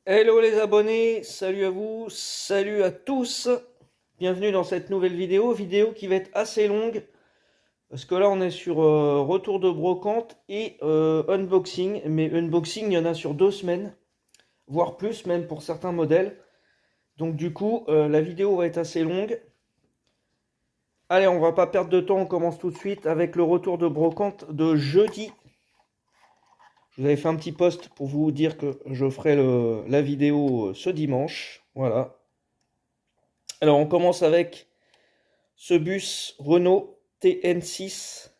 Hello les abonnés, salut à vous, salut à tous. Bienvenue dans cette nouvelle vidéo qui va être assez longue. Parce que là on est sur retour de brocante et unboxing. Mais unboxing il y en a sur 2 semaines, voire plus même pour certains modèles. Donc du coup la vidéo va être assez longue. Allez, on va pas perdre de temps, on commence tout de suite avec le retour de brocante de jeudi. Je vous avais fait un petit post pour vous dire que je ferai la vidéo ce dimanche. Voilà. Alors on commence avec ce bus Renault TN6.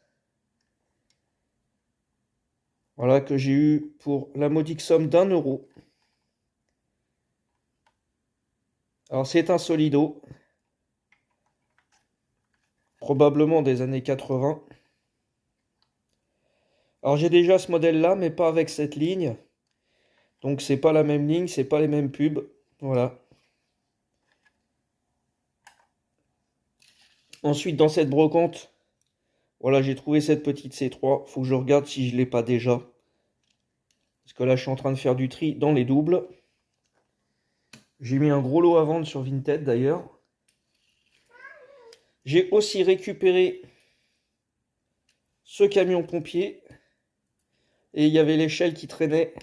Voilà, que j'ai eu pour la modique somme d'1 euro. Alors c'est un Solido, probablement des années 80. Alors j'ai déjà ce modèle-là, mais pas avec cette ligne. Donc c'est pas la même ligne, c'est pas les mêmes pubs. Voilà. Ensuite, dans cette brocante, voilà, j'ai trouvé cette petite C3. Faut que je regarde si je l'ai pas déjà. Parce que là, je suis en train de faire du tri dans les doubles. J'ai mis un gros lot à vendre sur Vinted d'ailleurs. J'ai aussi récupéré ce camion pompier. Et il y avait l'échelle qui traînait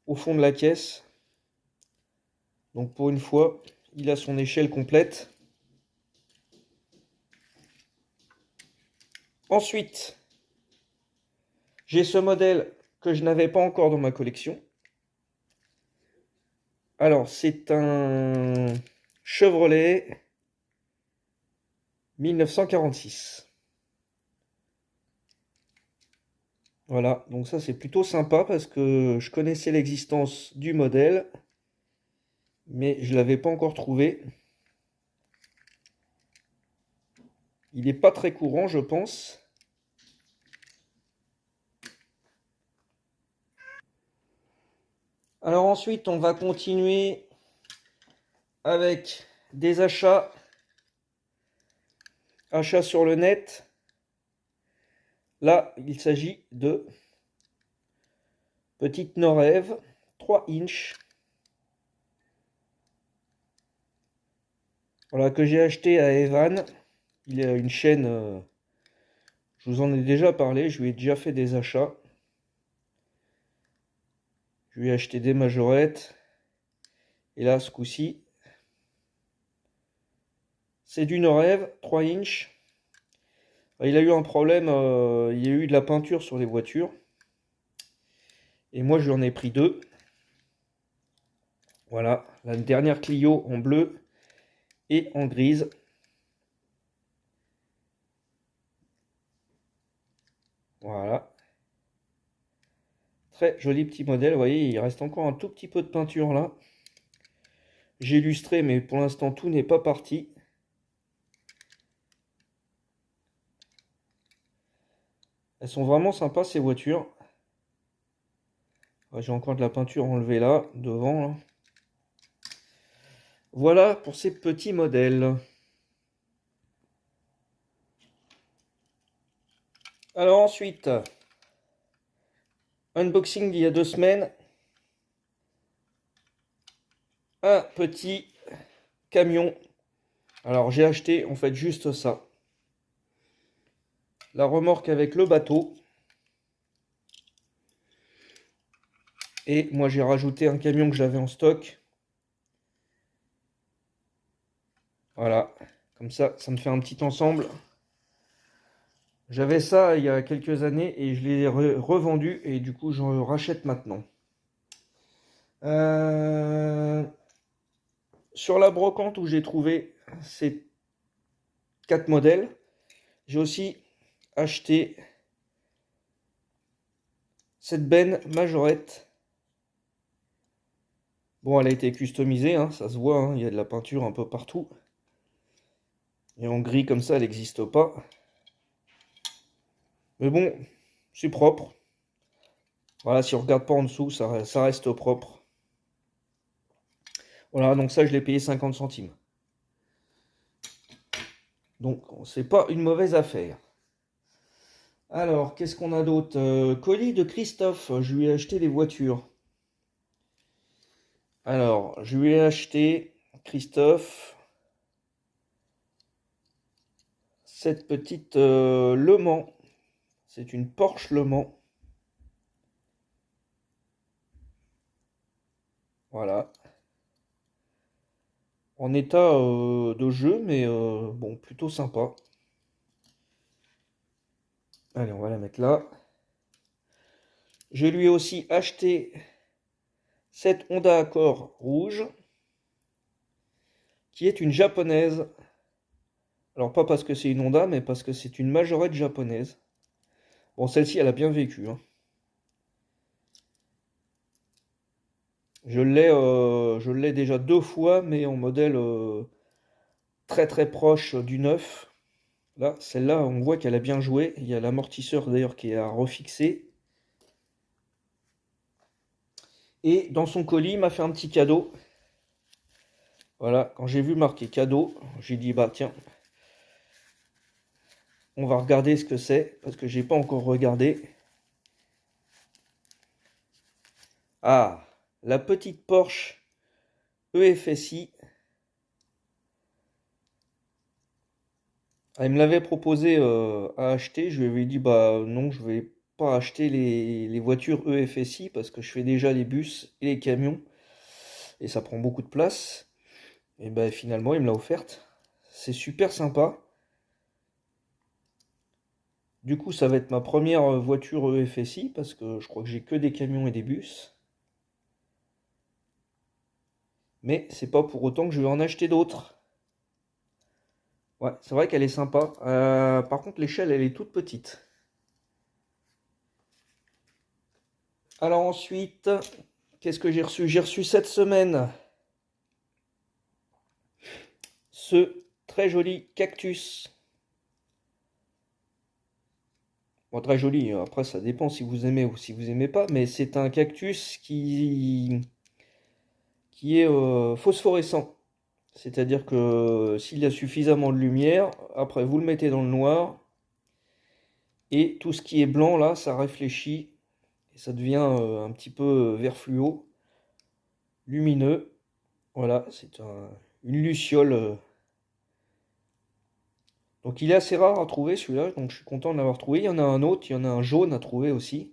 au fond de la caisse. Donc pour une fois, il a son échelle complète. Ensuite, j'ai ce modèle que je n'avais pas encore dans ma collection. Alors, c'est un Chevrolet 1946. Voilà, donc ça c'est plutôt sympa parce que je connaissais l'existence du modèle, mais je ne l'avais pas encore trouvé. Il n'est pas très courant, je pense. Alors ensuite, on va continuer avec des achats sur le net. Là, il s'agit de petite Norève 3 inch. Voilà, que j'ai acheté à Evan. Il y a une chaîne, je vous en ai déjà parlé, je lui ai déjà fait des achats. Je lui ai acheté des majorettes. Et là, ce coup-ci, c'est du Norève 3 inch. Il a eu un problème, il y a eu de la peinture sur les voitures. Et moi, je lui en ai pris 2. Voilà, la dernière Clio en bleu et en grise. Voilà. Très joli petit modèle. Vous voyez, il reste encore un tout petit peu de peinture là. J'ai illustré, mais pour l'instant, tout n'est pas parti. Elles sont vraiment sympas, ces voitures. J'ai encore de la peinture enlevée là, devant. Là. Voilà pour ces petits modèles. Alors ensuite, unboxing d'il y a 2 semaines. Un petit camion. Alors j'ai acheté en fait juste ça. La remorque avec le bateau. Et moi j'ai rajouté un camion que j'avais en stock. Voilà, comme ça me fait un petit ensemble. J'avais ça il y a quelques années et je l'ai revendu et du coup j'en rachète maintenant. Sur la brocante où j'ai trouvé ces 4 modèles, j'ai aussi acheté cette benne majorette. Bon, elle a été customisée, hein, ça se voit, hein, il y a de la peinture un peu partout. Et en gris comme ça, elle n'existe pas. Mais bon, c'est propre. Voilà, si on regarde pas en dessous, ça reste propre. Voilà, donc ça, je l'ai payé 50 centimes. Donc, c'est pas une mauvaise affaire. Alors, qu'est-ce qu'on a d'autre? Colis de Christophe, je lui ai acheté des voitures. Alors, je lui ai acheté, Christophe, cette petite Le Mans. C'est une Porsche Le Mans. Voilà. En état de jeu, mais bon, plutôt sympa. Allez, on va la mettre là. Je lui ai aussi acheté cette Honda Accord rouge, qui est une japonaise. Alors pas parce que c'est une Honda, mais parce que c'est une majorette japonaise. Bon, celle-ci, elle a bien vécu, hein. Je l'ai déjà 2 fois, mais en modèle très très proche du neuf. Là, celle-là, on voit qu'elle a bien joué. Il y a l'amortisseur d'ailleurs qui est à refixer. Et dans son colis, il m'a fait un petit cadeau. Voilà, quand j'ai vu marqué cadeau, j'ai dit bah tiens, on va regarder ce que c'est, parce que j'ai pas encore regardé. Ah, la petite Porsche EFSI. Ah, il me l'avait proposé à acheter. Je lui avais dit bah non, je vais pas acheter les voitures EFSI parce que je fais déjà les bus et les camions et ça prend beaucoup de place. Et ben finalement, il me l'a offerte. C'est super sympa. Du coup, ça va être ma première voiture EFSI parce que je crois que j'ai que des camions et des bus. Mais c'est pas pour autant que je vais en acheter d'autres. Ouais, c'est vrai qu'elle est sympa. Par contre, l'échelle, elle est toute petite. Alors ensuite, qu'est-ce que j'ai reçu? J'ai reçu cette semaine ce très joli cactus. Bon, très joli, après ça dépend si vous aimez ou si vous aimez pas, mais c'est un cactus qui est phosphorescent. C'est-à-dire que s'il y a suffisamment de lumière, après vous le mettez dans le noir, et tout ce qui est blanc là, ça réfléchit, et ça devient un petit peu vert fluo, lumineux. Voilà, c'est une luciole. Donc il est assez rare à trouver celui-là, donc je suis content de l'avoir trouvé. Il y en a un autre, il y en a un jaune à trouver aussi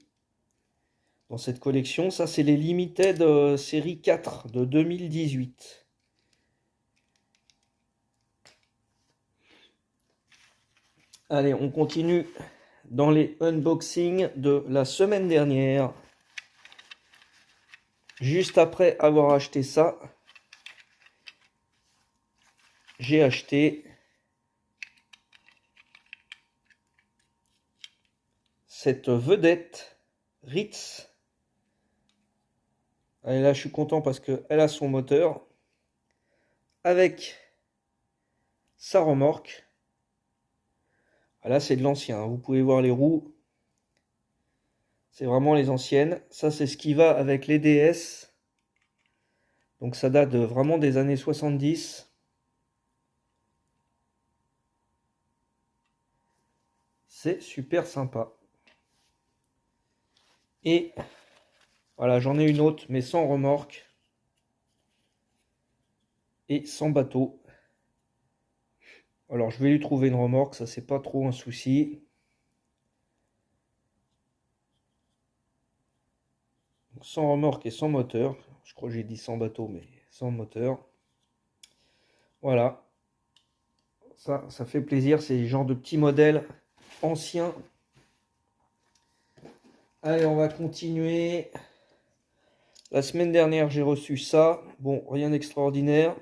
dans cette collection. Ça, c'est les Limited série 4 de 2018. Allez, on continue dans les unboxings de la semaine dernière. Juste après avoir acheté ça, j'ai acheté cette vedette Ritz. Et là, je suis content parce qu'elle a son moteur avec sa remorque. Ah, là, c'est de l'ancien, hein. Vous pouvez voir les roues. C'est vraiment les anciennes. Ça, c'est ce qui va avec les DS. Donc ça date vraiment des années 70. C'est super sympa. Et voilà, j'en ai une autre, mais sans remorque. Et sans bateau. Alors je vais lui trouver une remorque, ça c'est pas trop un souci. Donc, sans remorque et sans moteur. Je crois que j'ai dit sans bateau, mais sans moteur. Voilà. Ça fait plaisir, c'est le genre de petits modèles anciens. Allez, on va continuer. La semaine dernière, j'ai reçu ça. Bon, rien d'extraordinaire.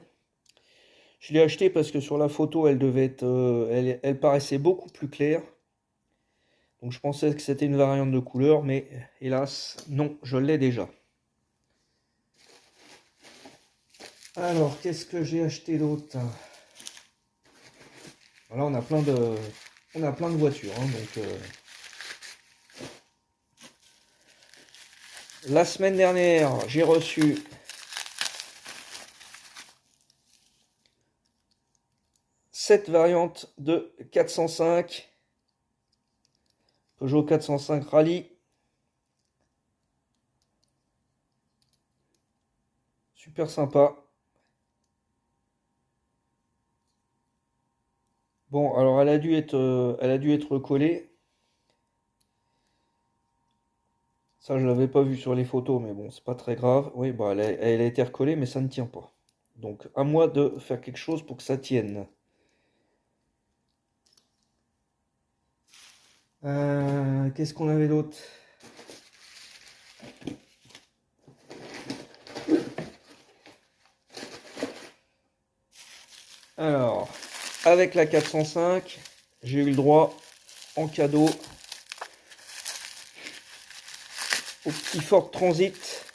Je l'ai acheté parce que sur la photo, elle devait être, elle paraissait beaucoup plus claire. Donc je pensais que c'était une variante de couleur, mais hélas, non, je l'ai déjà. Alors, qu'est-ce que j'ai acheté d'autre? Voilà, on a plein de voitures, hein, donc la semaine dernière, j'ai reçu cette variante de 405, Peugeot 405 Rallye. Super sympa. Bon, alors elle a dû être collée. Ça, je l'avais pas vu sur les photos, mais bon, c'est pas très grave. Oui, bah, elle a été recollée, mais ça ne tient pas. Donc, à moi de faire quelque chose pour que ça tienne. Qu'est-ce qu'on avait d'autre? Alors, avec la 405, j'ai eu le droit en cadeau au petit Ford Transit.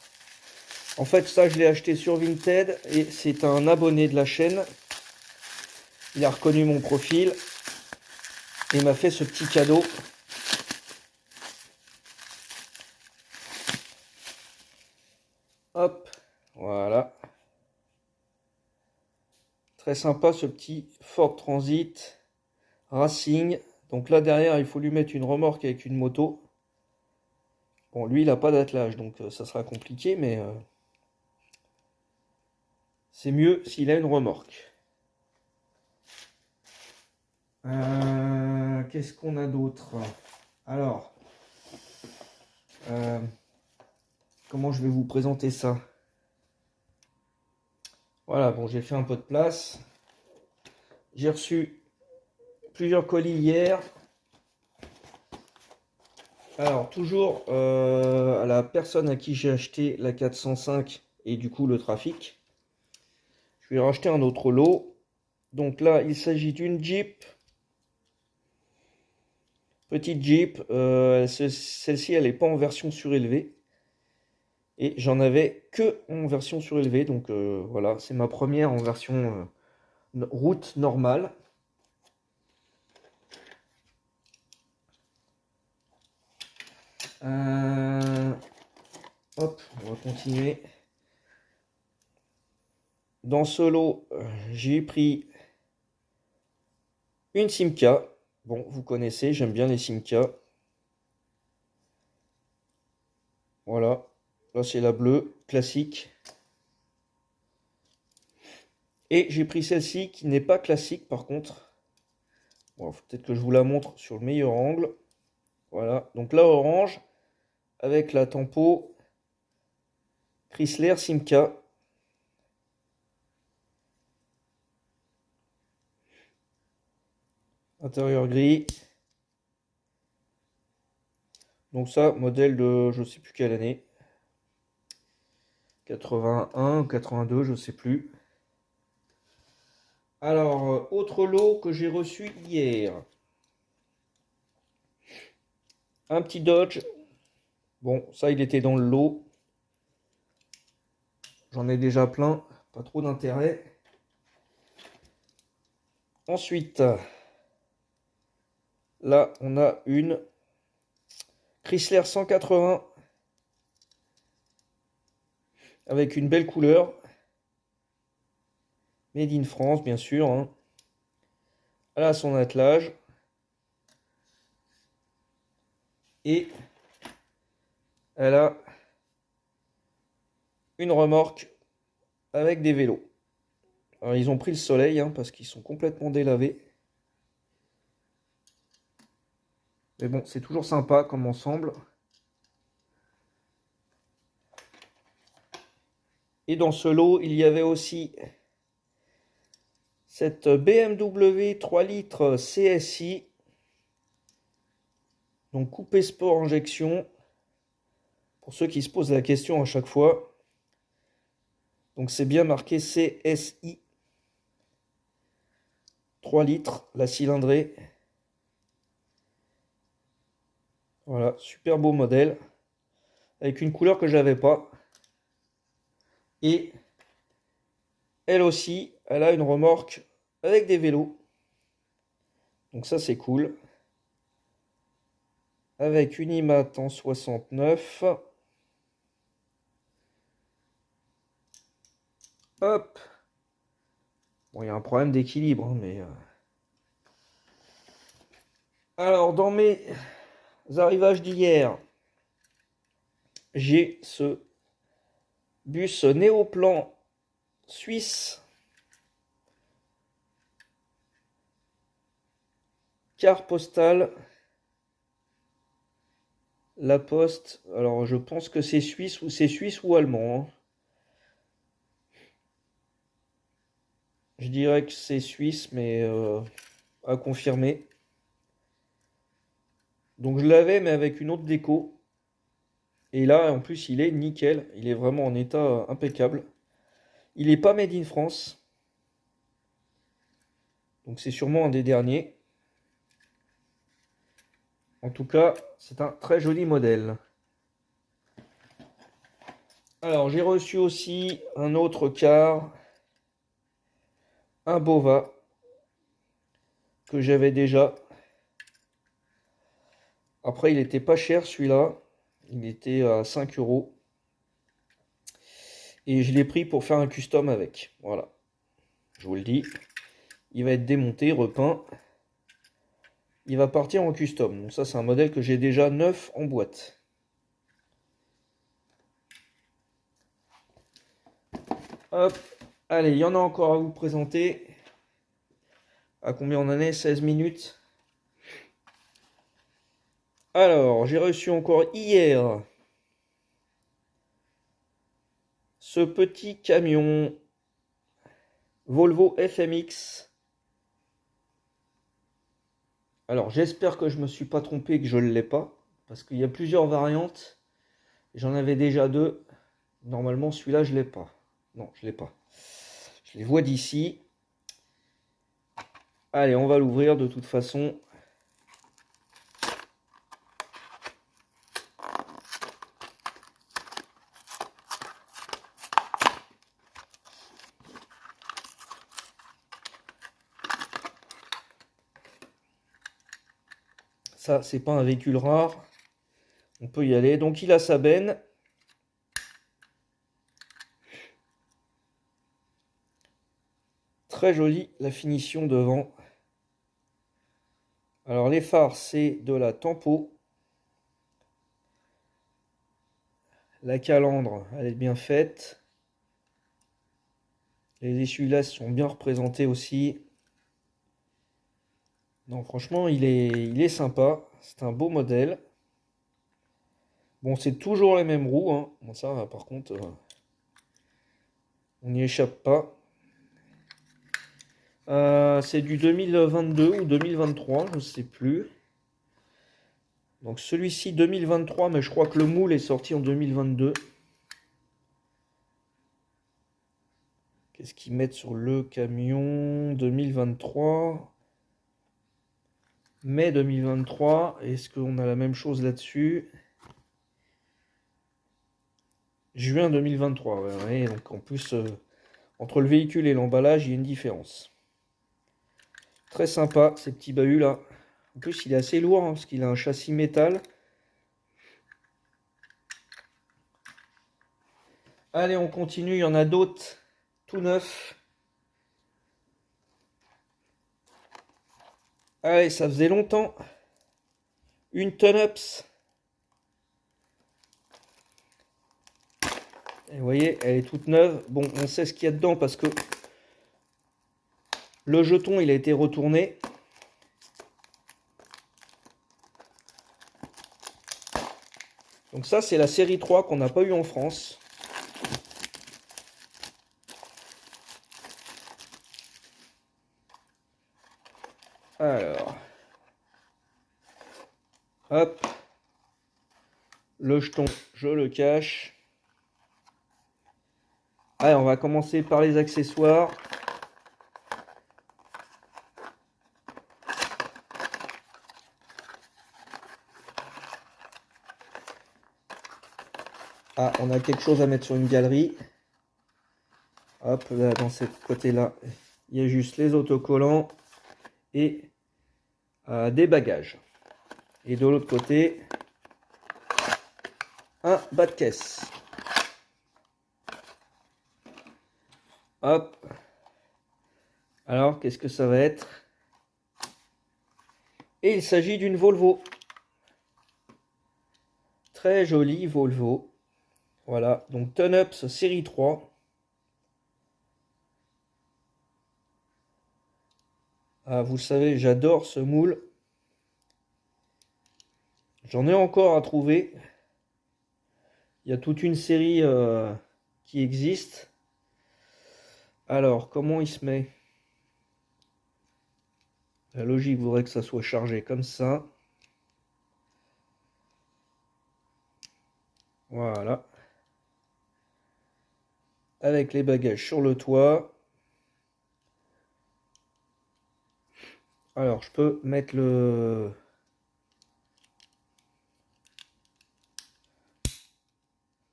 En fait, ça, je l'ai acheté sur Vinted et c'est un abonné de la chaîne. Il a reconnu mon profil et m'a fait ce petit cadeau. Hop, voilà. Très sympa ce petit Ford Transit Racing. Donc là derrière, il faut lui mettre une remorque avec une moto. Bon, lui, il n'a pas d'attelage, donc ça sera compliqué, mais c'est mieux s'il a une remorque. Qu'est-ce qu'on a d'autre? Alors, comment je vais vous présenter ça? Voilà, bon, j'ai fait un peu de place. J'ai reçu plusieurs colis hier. Alors, toujours à la personne à qui j'ai acheté la 405 et du coup le trafic, je lui ai racheté un autre lot. Donc là, il s'agit d'une Jeep. Petite Jeep. Celle-ci, elle n'est pas en version surélevée. Et j'en avais que en version surélevée. Donc voilà, c'est ma première en version route normale. Hop, on va continuer. Dans ce lot, j'ai pris une Simca. Bon, vous connaissez, j'aime bien les Simca. Voilà, là c'est la bleue, classique. Et j'ai pris celle-ci qui n'est pas classique par contre. Bon, faut peut-être que je vous la montre sur le meilleur angle. Voilà, donc là orange avec la tempo Chrysler Simca. Intérieur gris. Donc ça, modèle de je sais plus quelle année. 81 ou 82, je sais plus. Alors, autre lot que j'ai reçu hier. Un petit Dodge. Bon, ça, il était dans le lot. J'en ai déjà plein. Pas trop d'intérêt. Ensuite, là, on a une Chrysler 180 avec une belle couleur. Made in France, bien sûr. Hein. Elle a son attelage. Et elle a une remorque avec des vélos. Alors, ils ont pris le soleil hein, parce qu'ils sont complètement délavés. Mais bon, c'est toujours sympa comme ensemble. Et dans ce lot, il y avait aussi cette BMW 3 litres CSI. Donc coupé sport injection. Pour ceux qui se posent la question à chaque fois. Donc c'est bien marqué CSI. 3 litres, la cylindrée. Voilà, super beau modèle. Avec une couleur que j'avais pas. Et elle aussi, elle a une remorque avec des vélos. Donc ça c'est cool. Avec une IMAT en 69. Hop. Bon, il y a un problème d'équilibre, hein, mais... Alors, dans mes arrivages d'hier, j'ai ce Bus Néoplan suisse. Carte postale. La Poste. Alors je pense que c'est suisse ou allemand. Hein. Je dirais que c'est suisse, mais à confirmer. Donc je l'avais, mais avec une autre déco. Et là, en plus, il est nickel. Il est vraiment en état impeccable. Il n'est pas made in France. Donc c'est sûrement un des derniers. En tout cas, c'est un très joli modèle. Alors, j'ai reçu aussi un autre car. Un Bova. Que j'avais déjà. Après, il était pas cher celui-là. Il était à 5 €. Et je l'ai pris pour faire un custom avec. Voilà. Je vous le dis. Il va être démonté, repeint. Il va partir en custom. Donc ça, c'est un modèle que j'ai déjà neuf en boîte. Hop. Allez, il y en a encore à vous présenter. À combien on en est? 16 minutes. Alors, j'ai reçu encore hier ce petit camion Volvo FMX. Alors, j'espère que je me suis pas trompé, que je ne l'ai pas. Parce qu'il y a plusieurs variantes. J'en avais déjà deux. Normalement, celui-là, je l'ai pas. Non, je l'ai pas. Je les vois d'ici. Allez, on va l'ouvrir de toute façon. Ça, c'est pas un véhicule rare. On peut y aller. Donc, il a sa benne. Très jolie la finition devant. Alors, les phares, c'est de la Tempo. La calandre, elle est bien faite. Les essuie-glaces sont bien représentés aussi. Non, franchement, il est sympa. C'est un beau modèle. Bon, c'est toujours les mêmes roues. Hein. Bon, ça, par contre, on n'y échappe pas. C'est du 2022 ou 2023, je ne sais plus. Donc celui-ci 2023, mais je crois que le moule est sorti en 2022. Qu'est-ce qu'ils mettent sur le camion? 2023. Mai 2023. Est-ce qu'on a la même chose là-dessus? Juin 2023. Ouais, donc en plus, entre le véhicule et l'emballage, il y a une différence. Très sympa, ces petits bahuts là. En plus, il est assez lourd, hein, parce qu'il a un châssis métal. Allez, on continue, il y en a d'autres, tout neufs. Allez, ça faisait longtemps. Une Ton-Ups. Et vous voyez, elle est toute neuve. Bon, on sait ce qu'il y a dedans parce que le jeton, il a été retourné. Donc ça, c'est la série 3 qu'on n'a pas eu en France. Alors, hop, le jeton, je le cache. Allez, on va commencer par les accessoires. Ah, on a quelque chose à mettre sur une galerie. Hop, là, dans ce côté-là, il y a juste les autocollants et des bagages. Et de l'autre côté, un bas de caisse. Hop. Alors, qu'est-ce que ça va être? Et il s'agit d'une Volvo. Très jolie Volvo. Voilà, donc Ton-Ups série 3. Ah, vous le savez, j'adore ce moule. J'en ai encore à trouver. Il y a toute une série qui existe. Alors, comment il se met? La logique voudrait que ça soit chargé comme ça. Voilà. Avec les bagages sur le toit. Alors, je peux mettre le...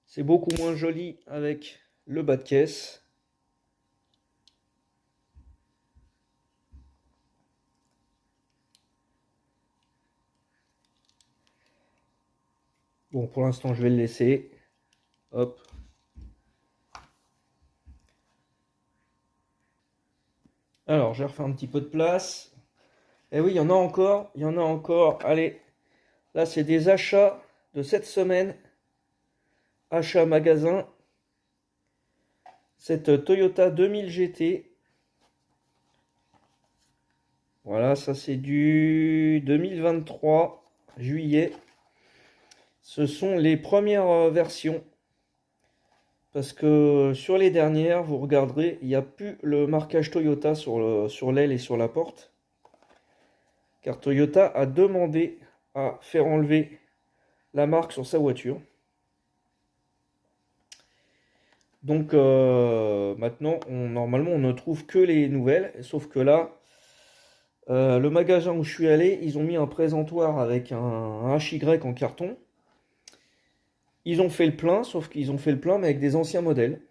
C'est beaucoup moins joli avec le bas de caisse. Bon, pour l'instant, je vais le laisser. Hop. Alors, je vais refaire un petit peu de place. Et oui, il y en a encore. Il y en a encore. Allez, là, c'est des achats de cette semaine. Achat magasin. Cette Toyota 2000 GT. Voilà, ça c'est du 2023, juillet. Ce sont les premières versions. Parce que sur les dernières, vous regarderez, il n'y a plus le marquage Toyota sur l'aile et sur la porte. Car Toyota a demandé à faire enlever la marque sur sa voiture. Donc maintenant, normalement, on ne trouve que les nouvelles. Sauf que là, le magasin où je suis allé, ils ont mis un présentoir avec un HY en carton. Ils ont fait le plein, sauf qu'ils ont fait le plein, mais avec des anciens modèles.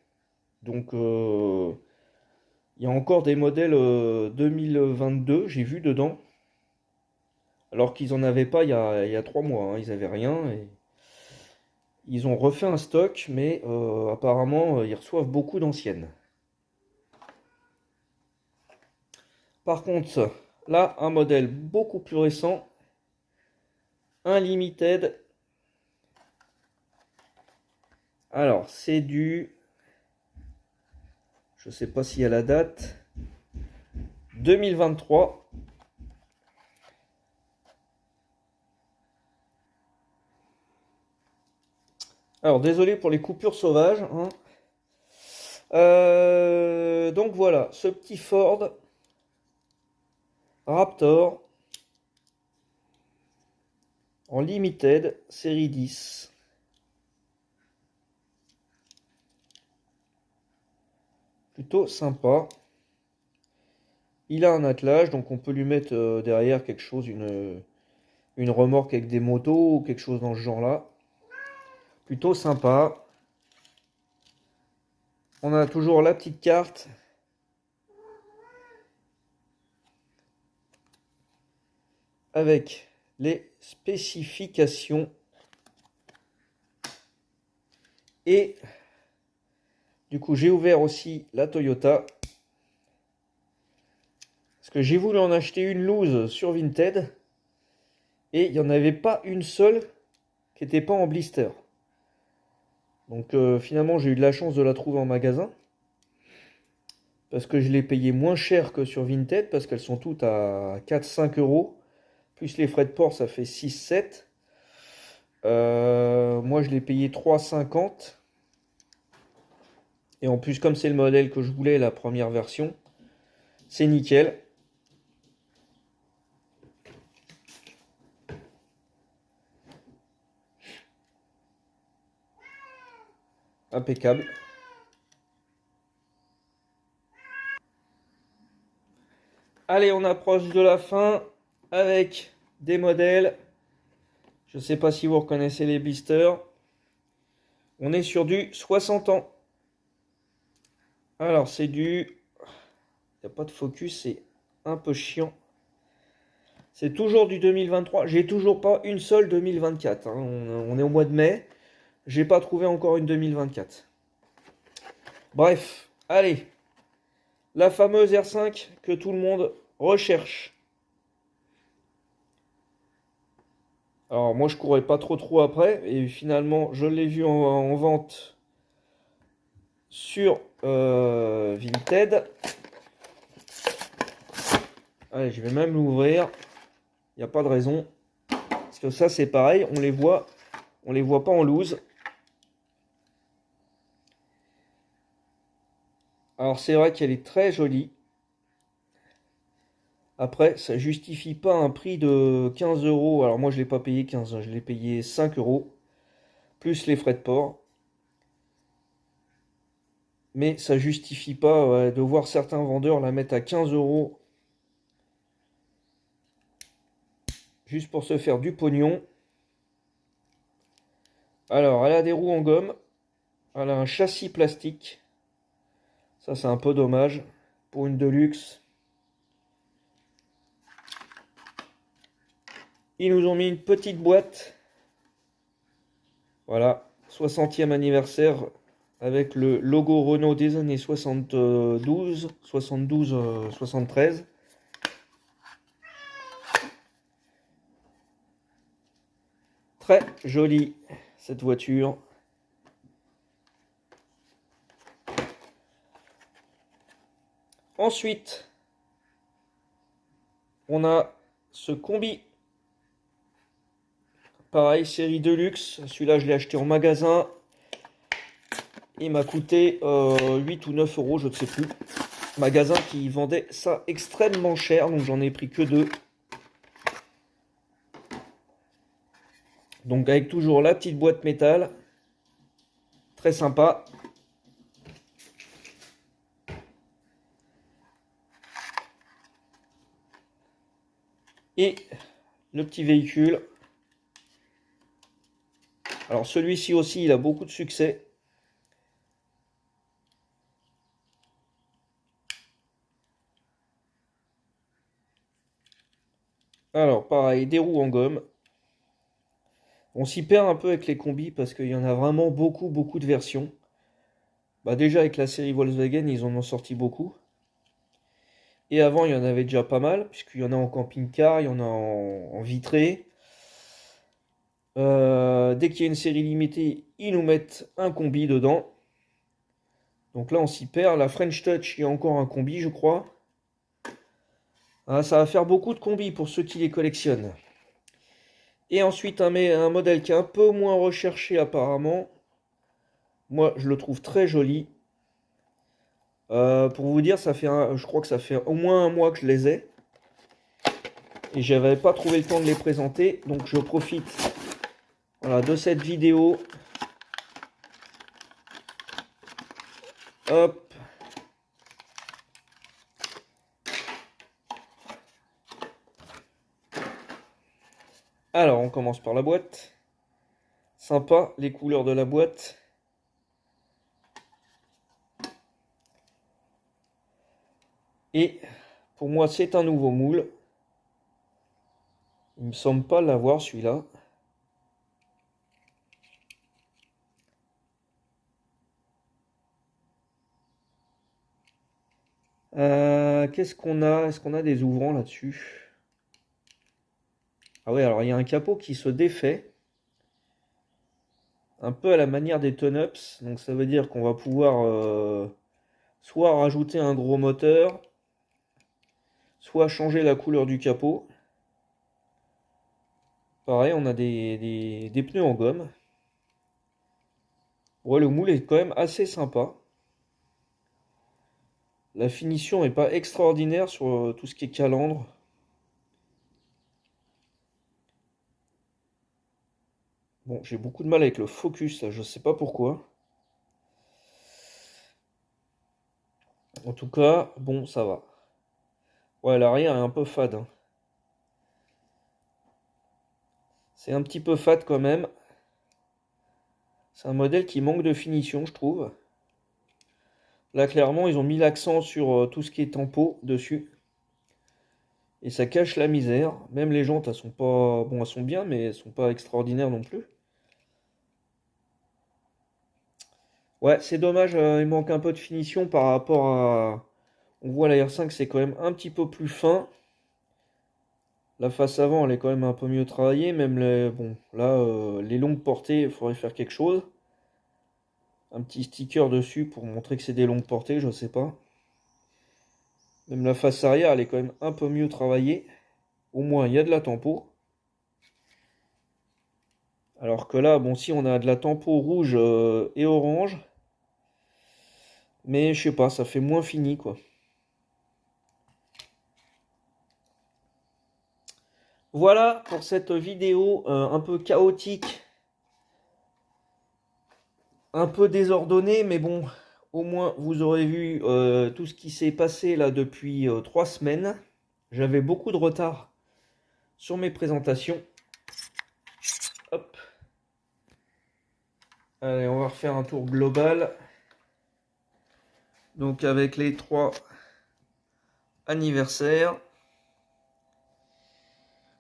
Donc, il y a encore des modèles 2022, j'ai vu dedans. Alors qu'ils n'en avaient pas il y a 3 mois, hein, ils n'avaient rien. Et ils ont refait un stock, mais apparemment, ils reçoivent beaucoup d'anciennes. Par contre, là, un modèle beaucoup plus récent, un Limited. Alors, c'est du... Je ne sais pas s'il y a la date. 2023. Alors, désolé pour les coupures sauvages, hein. Donc voilà, ce petit Ford Raptor en Limited, série 10. Plutôt sympa. Il a un attelage, donc on peut lui mettre derrière quelque chose, une remorque avec des motos ou quelque chose dans ce genre-là. Plutôt sympa. On a toujours la petite carte. Avec les spécifications. Et du coup, j'ai ouvert aussi la Toyota. Parce que j'ai voulu en acheter une loose sur Vinted. Et il n'y en avait pas une seule qui n'était pas en blister. Donc finalement, j'ai eu de la chance de la trouver en magasin. Parce que je l'ai payé moins cher que sur Vinted. Parce qu'elles sont toutes à 4-5 euros. Plus les frais de port, ça fait 6-7. Moi, je l'ai payé 3,50. Et en plus, comme c'est le modèle que je voulais, la première version, c'est nickel. Impeccable. Allez, on approche de la fin avec des modèles. Je ne sais pas si vous reconnaissez les blisters. On est sur du 60 ans. Alors, c'est du... Il n'y a pas de focus, c'est un peu chiant. C'est toujours du 2023. J'ai toujours pas une seule 2024. Hein. On est au mois de mai. J'ai pas trouvé encore une 2024. Bref, allez. La fameuse R5 que tout le monde recherche. Alors moi je courais pas trop après et finalement je l'ai vu en vente sur Vinted. Allez, je vais même l'ouvrir. Il n'y a pas de raison. Parce que ça c'est pareil, on les voit pas en loose. Alors c'est vrai qu'elle est très jolie. Après, ça justifie pas un prix de 15 euros. Alors moi je l'ai pas payé 15, je l'ai payé 5 euros. Plus les frais de port. Mais ça justifie pas ouais, de voir certains vendeurs la mettre à 15 euros juste pour se faire du pognon. Alors, elle a des roues en gomme, elle a un châssis plastique. Ça, c'est un peu dommage pour une Deluxe. Ils nous ont mis une petite boîte. Voilà, 60e anniversaire avec le logo Renault des années 72, 73. Très jolie cette voiture. Ensuite, on a ce combi. Pareil, série Deluxe. Celui-là, je l'ai acheté en magasin. Il m'a coûté 8 ou 9 euros, je ne sais plus. Magasin qui vendait ça extrêmement cher, donc j'en ai pris que 2. Donc avec toujours la petite boîte métal. Très sympa. Et le petit véhicule. Alors celui-ci aussi, il a beaucoup de succès. Alors pareil, des roues en gomme. On s'y perd un peu avec les combis parce qu'il y en a vraiment beaucoup de versions. Bah déjà avec la série Volkswagen, ils en ont sorti beaucoup. Et avant, il y en avait déjà pas mal, puisqu'il y en a en camping-car, il y en a en vitré. Dès qu'il y a une série limitée, ils nous mettent un combi dedans. Donc là, on s'y perd. La French Touch, il y a encore un combi, je crois. Ah, ça va faire beaucoup de combis pour ceux qui les collectionnent. Et ensuite, un modèle qui est un peu moins recherché apparemment. Moi, je le trouve très joli. Pour vous dire, je crois que ça fait au moins un mois que je les ai. Et j'avais pas trouvé le temps de les présenter. Donc je profite voilà, de cette vidéo. Hop. Alors, on commence par la boîte. Sympa, les couleurs de la boîte. Et pour moi, c'est un nouveau moule. Il me semble pas l'avoir celui-là. Qu'est-ce qu'on a? Est-ce qu'on a des ouvrants là-dessus? Ah ouais, alors il y a un capot qui se défait. Un peu à la manière des Ton-Ups. Donc ça veut dire qu'on va pouvoir soit rajouter un gros moteur, soit changer la couleur du capot. Pareil, on a des pneus en gomme. Ouais, le moule est quand même assez sympa. La finition n'est pas extraordinaire sur tout ce qui est calandre. Bon, j'ai beaucoup de mal avec le focus, là, je sais pas pourquoi. En tout cas, bon, ça va. Ouais, l'arrière est un peu fade, hein. C'est un petit peu fade quand même. C'est un modèle qui manque de finition, je trouve. Là, clairement, ils ont mis l'accent sur tout ce qui est tempo dessus. Et ça cache la misère. Même les jantes, elles sont pas... Bon, elles sont bien, mais elles sont pas extraordinaires non plus. Ouais, c'est dommage, il manque un peu de finition par rapport à... On voit la R5, c'est quand même un petit peu plus fin. La face avant, elle est quand même un peu mieux travaillée. Même les, bon, là, les longues portées, il faudrait faire quelque chose. Un petit sticker dessus pour montrer que c'est des longues portées, je sais pas. Même la face arrière, elle est quand même un peu mieux travaillée. Au moins, il y a de la tempo. Alors que là, bon, si on a de la tempo rouge et orange. Mais je sais pas, ça fait moins fini, quoi. Voilà pour cette vidéo un peu chaotique, un peu désordonnée, mais bon, au moins vous aurez vu tout ce qui s'est passé là depuis 3 semaines. J'avais beaucoup de retard sur mes présentations. Hop. Allez, on va refaire un tour global. Donc avec les 3 anniversaires.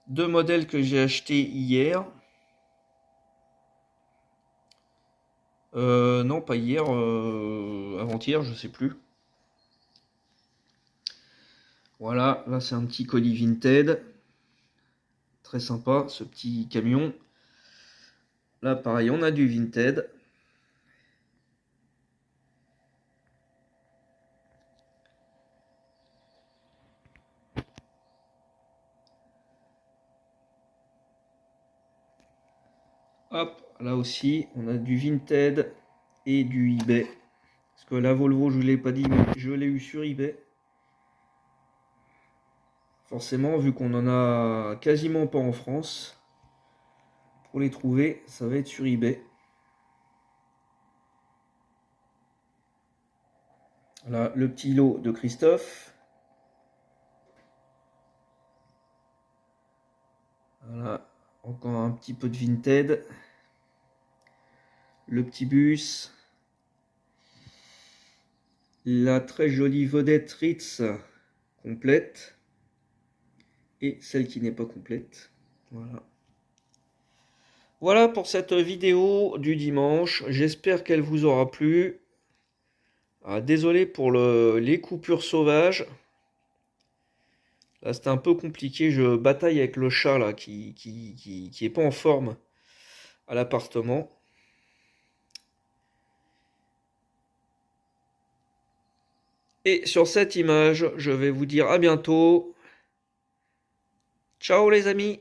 2 modèles que j'ai achetés hier. Non, pas hier, avant-hier, je sais plus. Voilà, là c'est un petit colis Vinted. Très sympa ce petit camion. Là pareil, on a du Vinted. Hop, là aussi, on a du Vinted et du eBay. Parce que la Volvo, je ne l'ai pas dit, mais je l'ai eu sur eBay. Forcément, vu qu'on en a quasiment pas en France, pour les trouver, ça va être sur eBay. Là, le petit lot de Christophe. Voilà, encore un petit peu de Vinted. Le petit bus. La très jolie vedette Ritz complète. Et celle qui n'est pas complète. Voilà. Voilà pour cette vidéo du dimanche. J'espère qu'elle vous aura plu. Ah, désolé pour les coupures sauvages. Là, c'était un peu compliqué. Je bataille avec le chat là qui est pas en forme à l'appartement. Et sur cette image, je vais vous dire à bientôt. Ciao les amis!